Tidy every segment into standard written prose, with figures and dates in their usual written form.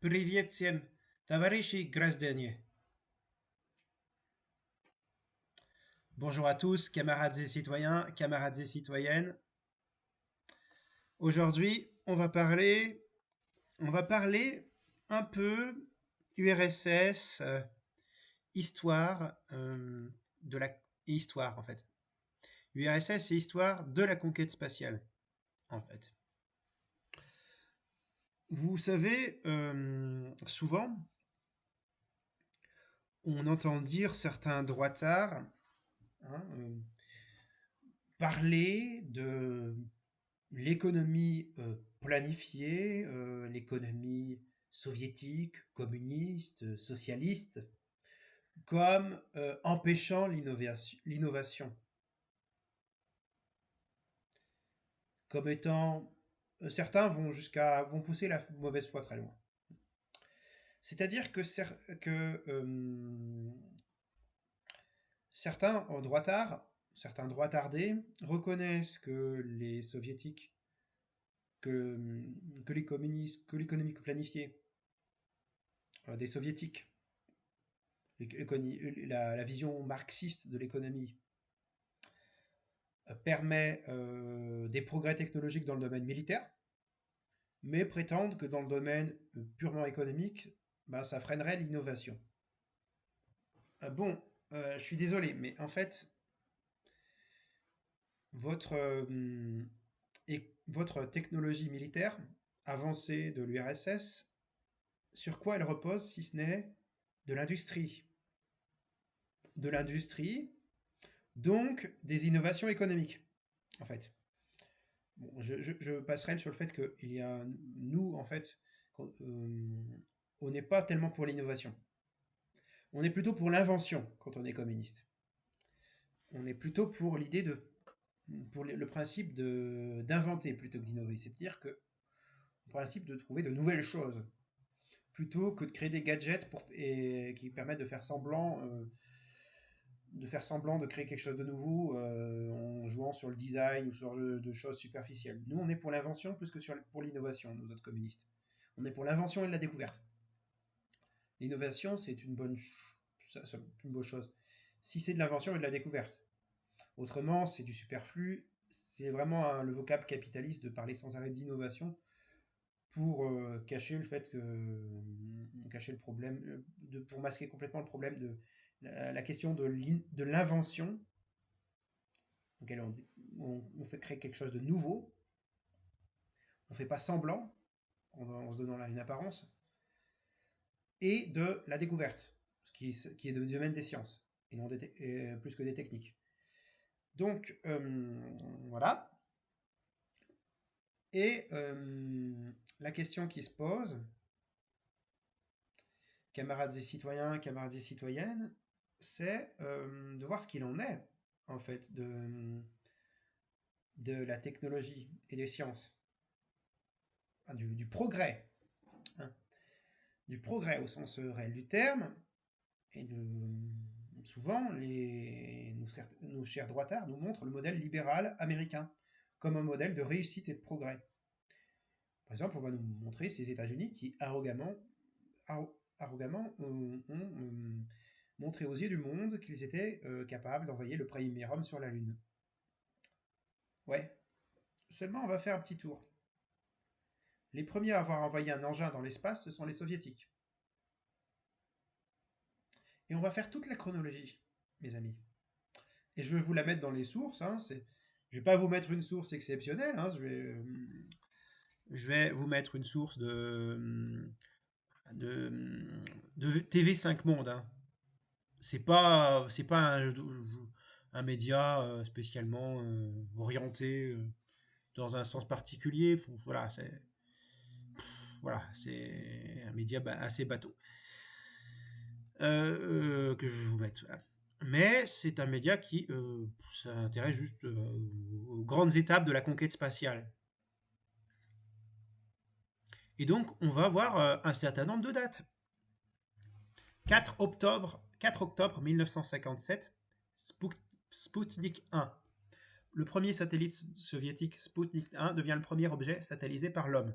Привет всем, товарищи граждане. Bonjour à tous, camarades et citoyens, camarades et citoyennes. Aujourd'hui, on va parler un peu URSS, histoire de la histoire en fait. URSS et histoire de la conquête spatiale en fait. Vous savez, souvent, on entend dire certains droitards hein, parler de l'économie planifiée, l'économie soviétique, communiste, socialiste, comme empêchant l'innovation, comme étant certains vont pousser la mauvaise foi très loin. C'est-à-dire que certains droitards reconnaissent que les soviétiques, que, que les communistes, que l'économie planifiée des soviétiques, la vision marxiste de l'économie permet des progrès technologiques dans le domaine militaire, mais prétendent que dans le domaine purement économique, bah, ça freinerait l'innovation. Bon, je suis désolé, mais en fait, votre, votre technologie militaire avancée de l'URSS, sur quoi elle repose si ce n'est de l'industrie? De l'industrie, donc des innovations économiques, en fait. Bon, je passerai sur le fait qu'il y a, nous, en fait, on n'est pas tellement pour l'innovation. On est plutôt pour l'invention quand on est communiste. On est plutôt pour l'idée de, pour le principe d'inventer plutôt que d'innover. C'est-à-dire que, le principe de trouver de nouvelles choses, plutôt que de créer des gadgets qui permettent de faire semblant de créer quelque chose de nouveau en jouant sur le design ou sur de choses superficielles. Nous, on est pour l'invention plus que pour l'innovation, nous autres communistes. On est pour l'invention et la découverte. L'innovation, c'est une bonne chose. Si c'est de l'invention et de la découverte. Autrement, c'est du superflu. C'est vraiment le vocable capitaliste de parler sans arrêt d'innovation pour cacher le fait que cacher le problème, pour masquer complètement le problème de la question de l'invention, auquel on fait créer quelque chose de nouveau. On ne fait pas semblant en se donnant là une apparence, et de la découverte, qui est du domaine des sciences, et non plus que des techniques. Donc, voilà. Et la question qui se pose, camarades et citoyens, camarades et citoyennes, c'est de voir ce qu'il en est, en fait, de la technologie et des sciences, hein, du progrès, hein, du progrès au sens réel du terme, et souvent, nos chers droitards nous montrent le modèle libéral américain comme un modèle de réussite et de progrès. Par exemple, on va nous montrer ces États-Unis qui arrogamment ont montré aux yeux du monde qu'ils étaient capables d'envoyer le premier homme sur la Lune. Ouais, seulement on va faire un petit tour. Les premiers à avoir envoyé un engin dans l'espace, ce sont les soviétiques. Et on va faire toute la chronologie, mes amis. Et je vais vous la mettre dans les sources. Hein, je ne vais pas vous mettre une source exceptionnelle. Hein, je vais vous mettre une source de, de TV5 Monde. Hein. C'est pas un média spécialement orienté dans un sens particulier. C'est un média assez bateau que je vais vous mettre. Voilà. Mais c'est un média qui s'intéresse juste aux grandes étapes de la conquête spatiale. Et donc, on va voir un certain nombre de dates. 4 octobre 1957, Sputnik 1. Le premier satellite soviétique Sputnik 1 devient le premier objet satellisé par l'homme.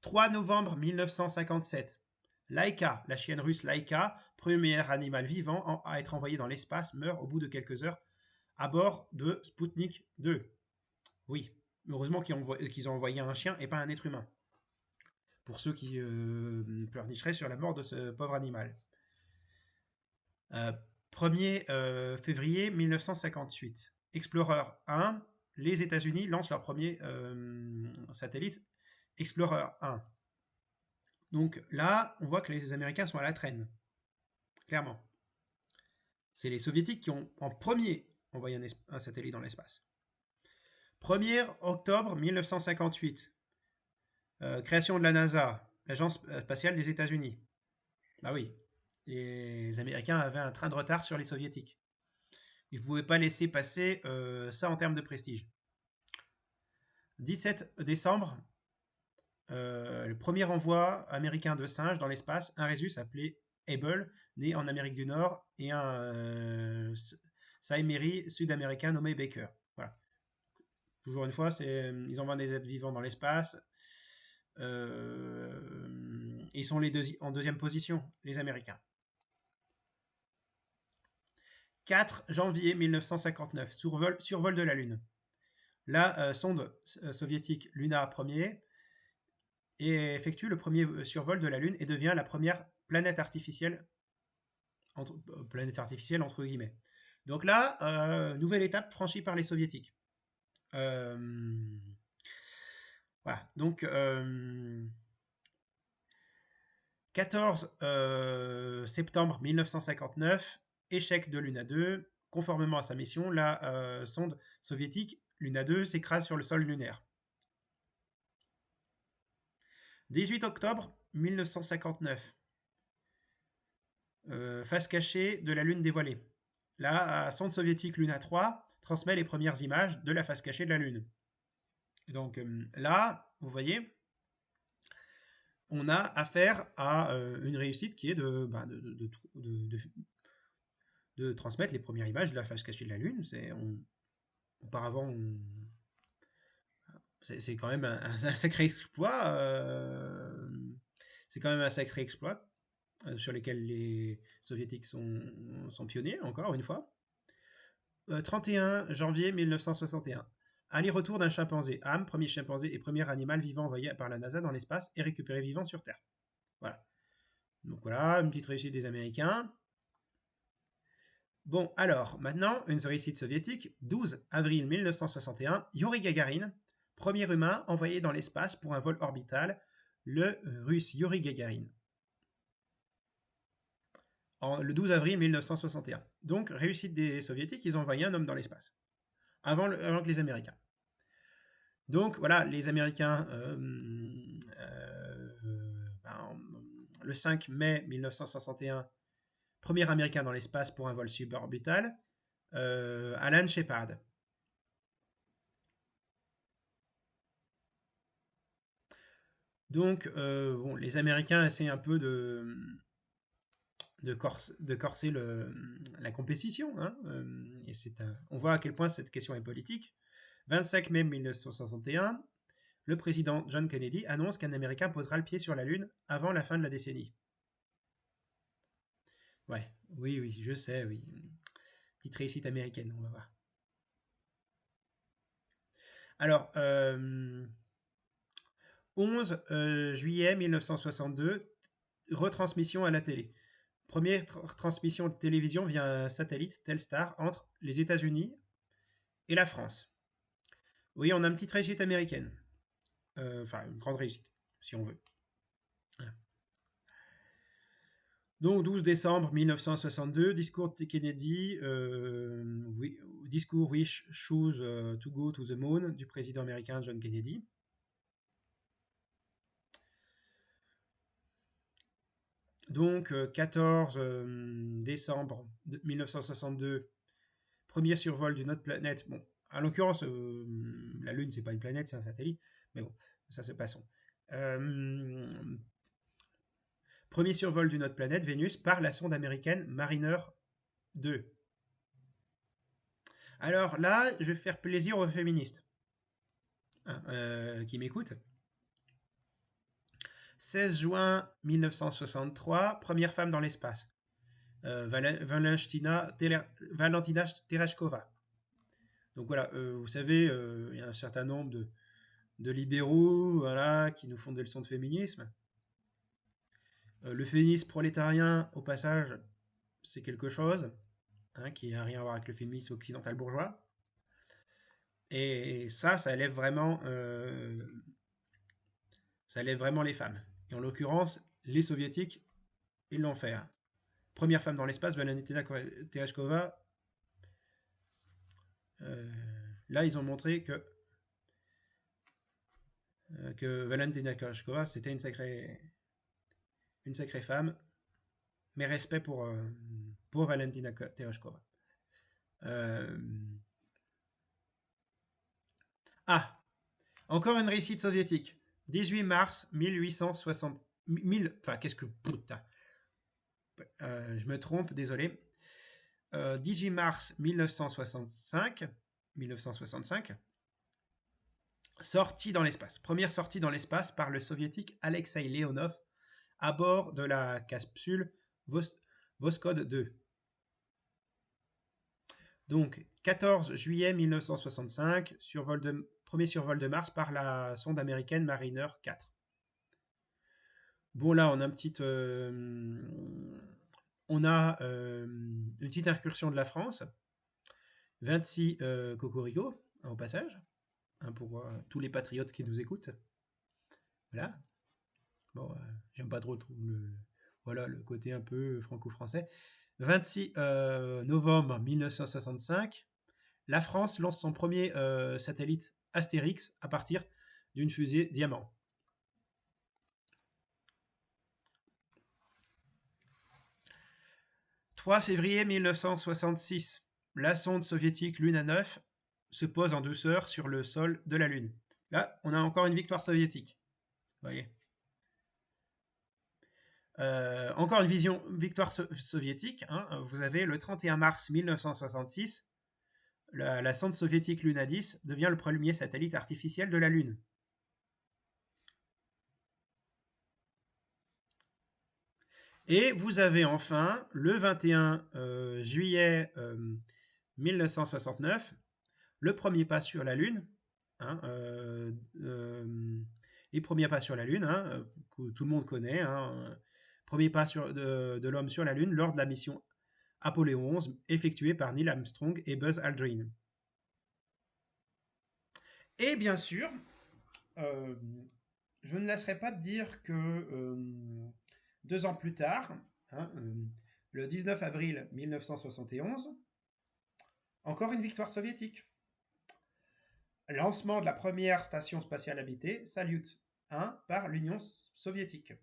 3 novembre 1957. Laika, la chienne russe Laika, premier animal vivant à être envoyé dans l'espace, meurt au bout de quelques heures à bord de Sputnik 2. Oui, heureusement qu'ils ont envoyé un chien et pas un être humain. Pour ceux qui pleurnicheraient sur la mort de ce pauvre animal. 1er février 1958. Explorer 1, les États-Unis lancent leur premier satellite Explorer 1. Donc là, on voit que les Américains sont à la traîne, clairement. C'est les Soviétiques qui ont en premier envoyé un satellite dans l'espace. 1er octobre 1958. Création de la NASA, l'agence spatiale des États-Unis. Bah oui, les Américains avaient un train de retard sur les Soviétiques. Ils ne pouvaient pas laisser passer ça en termes de prestige. 17 décembre, le premier envoi américain de singes dans l'espace, un rhésus appelé Able, né en Amérique du Nord, et un Saimiri sud-américain nommé Baker. Voilà. Toujours une fois, ils envoient des êtres vivants dans l'espace. Ils sont en deuxième position, les Américains. 4 janvier 1959, survol de la Lune. La sonde soviétique Luna 1er effectue le premier survol de la Lune et devient la première planète artificielle entre guillemets. Donc là, nouvelle étape franchie par les Soviétiques. Voilà, donc 14 septembre 1959, échec de Luna 2. Conformément à sa mission, la sonde soviétique Luna 2 s'écrase sur le sol lunaire. 18 octobre 1959. Face cachée de la Lune dévoilée. La sonde soviétique Luna 3 transmet les premières images de la face cachée de la Lune. Donc là, vous voyez, on a affaire à une réussite qui est de transmettre les premières images de la face cachée de la Lune. Auparavant, c'est quand même un sacré exploit. C'est quand même un sacré exploit sur lesquels les soviétiques sont pionniers, encore une fois. 31 janvier 1961. Aller-retour d'un chimpanzé. Ham, premier chimpanzé et premier animal vivant envoyé par la NASA dans l'espace et récupéré vivant sur Terre. Voilà. Donc voilà, une petite réussite des Américains. Bon, alors, maintenant, une réussite soviétique. 12 avril 1961, Yuri Gagarin, premier humain envoyé dans l'espace pour un vol orbital, le russe Yuri Gagarin. Le 12 avril 1961. Donc, réussite des soviétiques, ils ont envoyé un homme dans l'espace. Avant que les Américains. Donc, voilà, les Américains, le 5 mai 1961, premier Américain dans l'espace pour un vol suborbital, Alan Shepard. Donc, bon, les Américains essaient un peu de corser la compétition. Hein, et on voit à quel point cette question est politique. 25 mai 1961, le président John Kennedy annonce qu'un Américain posera le pied sur la Lune avant la fin de la décennie. Ouais, oui, je sais, oui. Petite réussite américaine, on va voir. Alors, 11 juillet 1962, retransmission à la télé. Première transmission de télévision via un satellite Telstar entre les États-Unis et la France. Oui, on a une petite réussite américaine. Enfin, une grande réussite, si on veut. Donc, 12 décembre 1962, discours de Kennedy, discours We choose to go to the moon du président américain John Kennedy. Donc, 14 décembre 1962, premier survol d'une autre planète. Bon, en l'occurrence, la Lune, c'est pas une planète, c'est un satellite. Mais bon, ça, c'est passons. Premier survol d'une autre planète, Vénus, par la sonde américaine Mariner 2. Alors là, je vais faire plaisir aux féministes qui m'écoutent. 16 juin 1963, première femme dans l'espace. Valentina Tereshkova. Donc voilà, vous savez, il y a un certain nombre de libéraux, voilà, qui nous font des leçons de féminisme. Le féminisme prolétarien, au passage, c'est quelque chose hein, qui n'a rien à voir avec le féminisme occidental bourgeois. Et ça élève vraiment les femmes. Et en l'occurrence, les soviétiques, ils l'ont fait. Hein. Première femme dans l'espace, Valentina Tereshkova. Là, ils ont montré que Valentina Tereshkova, c'était une sacrée femme. Mes respects pour Valentina Tereshkova. Ah, encore une réussite soviétique. 18 mars 1860. Enfin, qu'est-ce que putain. Je me trompe, désolé. 18 mars 1965. Sortie dans l'espace. Première sortie dans l'espace par le soviétique Alexei Leonov à bord de la capsule Voskhod 2. Donc, 14 juillet 1965, premier survol de Mars par la sonde américaine Mariner 4. Bon, là, on a une petite incursion de la France. 26 Cocorico, au passage, hein, pour tous les patriotes qui nous écoutent. Voilà. Bon, j'aime pas trop le côté un peu franco-français. 26 novembre 1965, la France lance son premier satellite Astérix à partir d'une fusée Diamant. « 3 février 1966, la sonde soviétique Luna 9 se pose en douceur sur le sol de la Lune. » Là, on a encore une victoire soviétique. Vous voyez. Encore une victoire soviétique. Hein. Vous avez le 31 mars 1966, la sonde soviétique Luna 10 devient le premier satellite artificiel de la Lune. Et vous avez enfin, le 21 juillet 1969, le premier pas sur la Lune. Hein, les premiers pas sur la Lune, hein, que tout le monde connaît. Hein, premier pas de l'homme sur la Lune lors de la mission Apollo 11, effectuée par Neil Armstrong et Buzz Aldrin. Et bien sûr, je ne laisserai pas de dire que 2 ans plus tard, hein, le 19 avril 1971, encore une victoire soviétique. Lancement de la première station spatiale habitée, Salyut 1, par l'Union soviétique.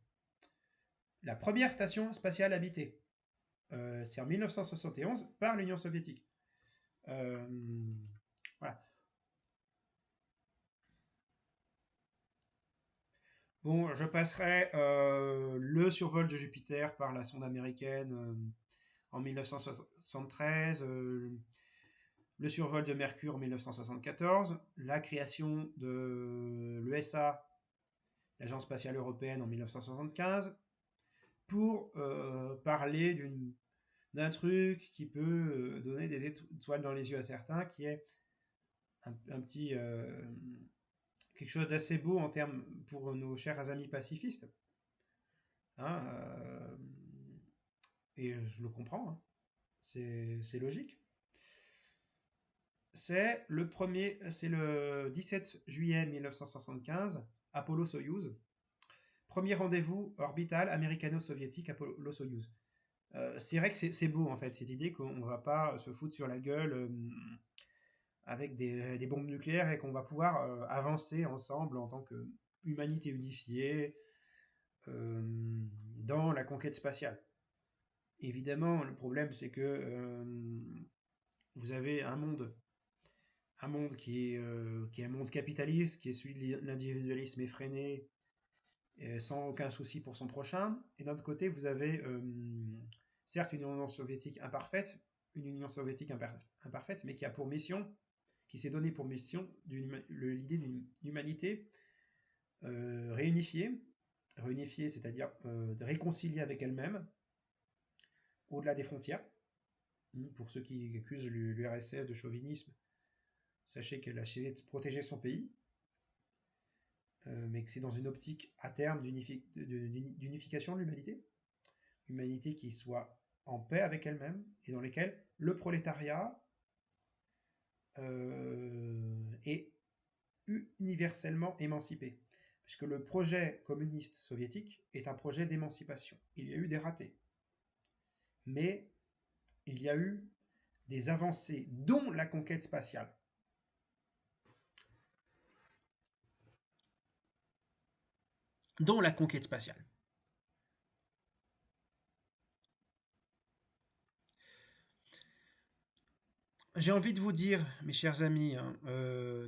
La première station spatiale habitée, c'est en 1971 par l'Union soviétique. Voilà. Bon, je passerai le survol de Jupiter par la sonde américaine en 1973, le survol de Mercure en 1974, la création de l'ESA, l'Agence spatiale européenne, en 1975, pour parler d'un truc qui peut donner des étoiles dans les yeux à certains, qui est un petit quelque chose d'assez beau en termes pour nos chers amis pacifistes. Hein, et je le comprends, hein. C'est logique. C'est le 17 juillet 1975, Apollo-Soyouz. Premier rendez-vous orbital américano-soviétique, Apollo-Soyouz. C'est vrai que c'est beau, en fait, cette idée qu'on ne va pas se foutre sur la gueule avec des bombes nucléaires et qu'on va pouvoir avancer ensemble en tant qu'humanité unifiée dans la conquête spatiale. Évidemment, le problème, c'est que vous avez un monde qui est un monde capitaliste, qui est celui de l'individualisme effréné, sans aucun souci pour son prochain. Et d'un autre côté, vous avez certes une Union soviétique imparfaite, mais qui a pour mission, qui s'est donné pour mission l'idée d'une humanité réunifiée réunifier, c'est-à-dire de réconcilier avec elle-même, au-delà des frontières. Pour ceux qui accusent l'URSS de chauvinisme, sachez qu'elle a essayé de protéger son pays, mais que c'est dans une optique à terme d'unification de l'humanité. Humanité qui soit en paix avec elle-même et dans lesquelles le prolétariat est universellement émancipé. Puisque le projet communiste soviétique est un projet d'émancipation. Il y a eu des ratés. Mais il y a eu des avancées, dont la conquête spatiale. Dont la conquête spatiale. J'ai envie de vous dire, mes chers amis,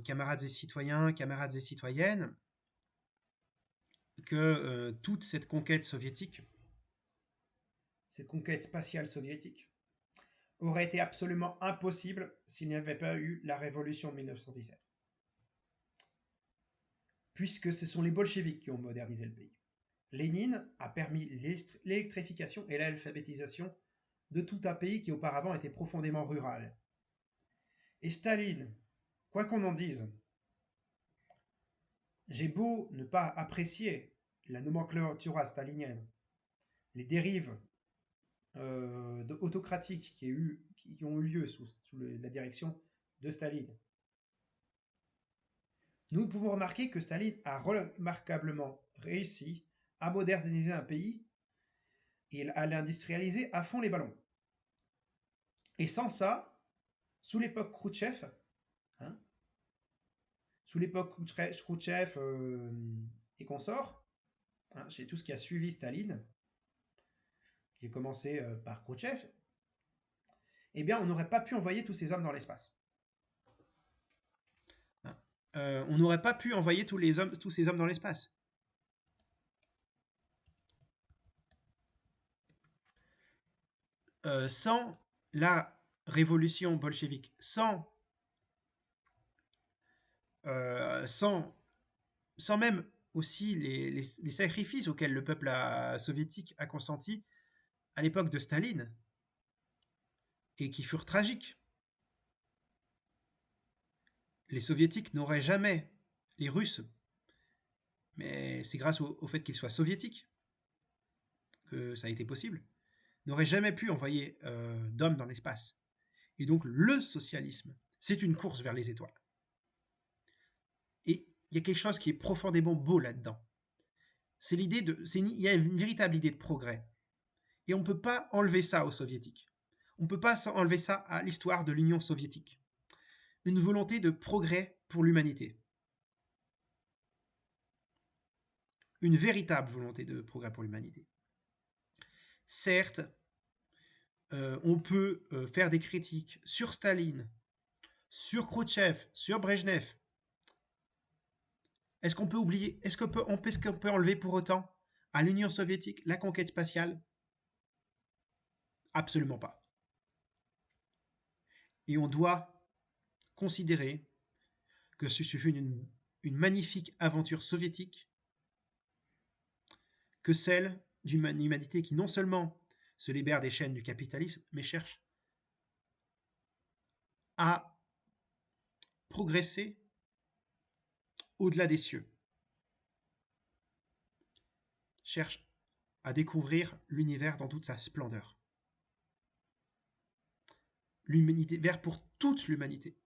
camarades et citoyens, camarades et citoyennes, que toute cette conquête soviétique, cette conquête spatiale soviétique, aurait été absolument impossible s'il n'y avait pas eu la révolution de 1917. Puisque ce sont les bolcheviks qui ont modernisé le pays. Lénine a permis l'électrification et l'alphabétisation de tout un pays qui auparavant était profondément rural. Et Staline, quoi qu'on en dise, j'ai beau ne pas apprécier la nomenclature stalinienne, les dérives autocratiques qui ont eu lieu sous la direction de Staline, nous pouvons remarquer que Staline a remarquablement réussi à moderniser un pays et à l'industrialiser à fond les ballons. Et sans ça, sous l'époque Khrouchtchev, hein, sous l'époque Khrouchtchev et consorts, hein, c'est tout ce qui a suivi Staline, qui a commencé par Khrouchtchev, eh bien, on n'aurait pas pu envoyer tous ces hommes dans l'espace. Hein. On n'aurait pas pu envoyer tous ces hommes dans l'espace. Sans la révolution bolchevique, sans même aussi les sacrifices auxquels le peuple soviétique a consenti à l'époque de Staline, et qui furent tragiques. Les soviétiques n'auraient jamais, les Russes, mais c'est grâce au fait qu'ils soient soviétiques que ça a été possible, n'auraient jamais pu envoyer d'hommes dans l'espace. Et donc le socialisme, c'est une course vers les étoiles. Et il y a quelque chose qui est profondément beau là-dedans. Il y a une véritable idée de progrès. Et on ne peut pas enlever ça aux soviétiques. On ne peut pas enlever ça à l'histoire de l'Union soviétique. Une volonté de progrès pour l'humanité. Une véritable volonté de progrès pour l'humanité. Certes, on peut faire des critiques sur Staline, sur Khrouchtchev, sur Brejnev. Est-ce qu'on peut enlever pour autant à l'Union soviétique la conquête spatiale? Absolument pas. Et on doit considérer que ce fut une magnifique aventure soviétique que celle d'une humanité qui non seulement se libère des chaînes du capitalisme, mais cherche à progresser au-delà des cieux. Cherche à découvrir l'univers dans toute sa splendeur. L'univers pour toute l'humanité.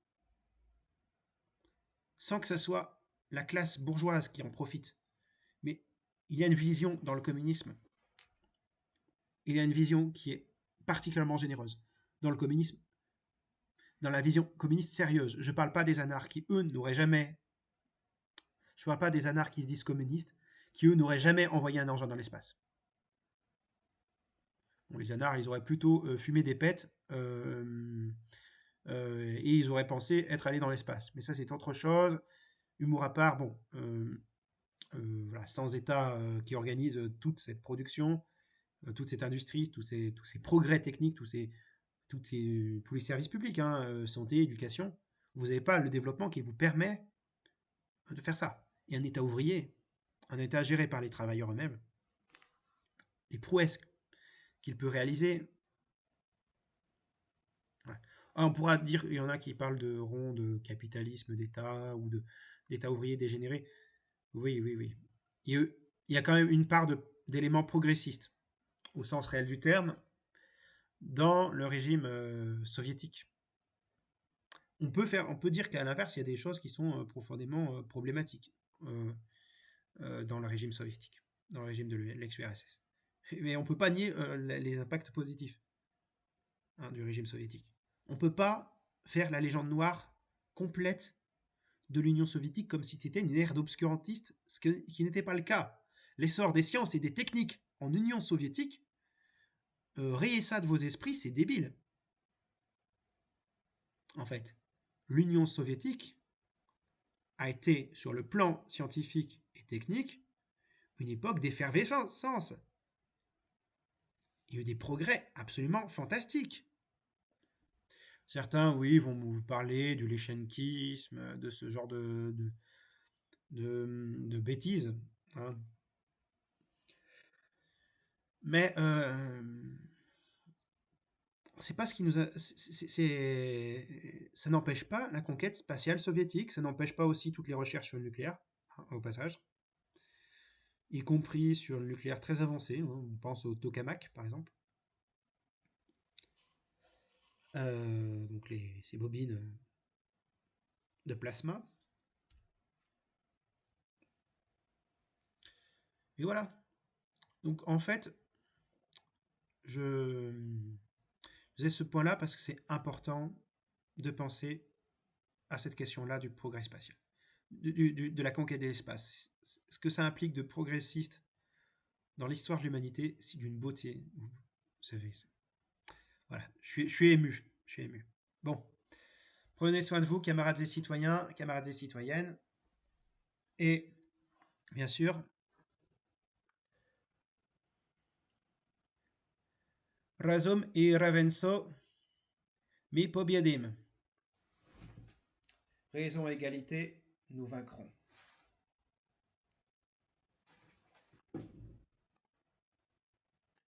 Sans que ce soit la classe bourgeoise qui en profite. Mais il y a une vision dans le communisme. Il y a une vision qui est particulièrement généreuse. Dans le communisme, dans la vision communiste sérieuse. Je ne parle pas des anards qui, eux, n'auraient jamais... Je ne parle pas des anards qui se disent communistes, qui, eux, n'auraient jamais envoyé un engin dans l'espace. Bon, les anards, ils auraient plutôt fumé des pets et ils auraient pensé être allés dans l'espace. Mais ça, c'est autre chose. Humour à part, bon, voilà, sans État qui organise toute cette production, toute cette industrie, tous ces progrès techniques, tous les services publics, hein, santé, éducation, vous n'avez pas le développement qui vous permet de faire ça. Et un État ouvrier, un État géré par les travailleurs eux-mêmes, les prouesses qu'il peut réaliser. Ouais. Ah, on pourra dire, il y en a qui parlent de rond de capitalisme d'État ou d'État ouvrier dégénéré. Oui, oui, oui. Il y a quand même une part d'éléments progressistes, au sens réel du terme, dans le régime soviétique. On peut dire qu'à l'inverse, il y a des choses qui sont profondément problématiques euh, dans le régime soviétique, dans le régime de l'ex-URSS. Mais on ne peut pas nier les impacts positifs, hein, du régime soviétique. On ne peut pas faire la légende noire complète de l'Union soviétique comme si c'était une ère d'obscurantiste, qui n'était pas le cas. L'essor des sciences et des techniques en Union soviétique, rayez ça de vos esprits, c'est débile. En fait, l'Union soviétique a été, sur le plan scientifique et technique, une époque d'effervescence. Il y a eu des progrès absolument fantastiques. Certains, oui, vont vous parler du léchenkisme, de ce genre de bêtises, hein. Mais c'est pas ce qui nous a. Ça n'empêche pas la conquête spatiale soviétique, ça n'empêche pas aussi toutes les recherches sur le nucléaire, hein, au passage, y compris sur le nucléaire très avancé. Hein, on pense au tokamak, par exemple. Donc ces bobines de plasma. Et voilà. Donc en fait, je faisais ce point-là parce que c'est important de penser à cette question-là du progrès spatial, de la conquête de l'espace. Ce que ça implique de progressiste dans l'histoire de l'humanité, c'est d'une beauté. Vous savez, voilà, je suis ému. Je suis ému. Bon, prenez soin de vous, camarades et citoyens, camarades et citoyennes. Et bien sûr, razum i ravenso mi pobiedim. Raison et égalité, nous vaincrons.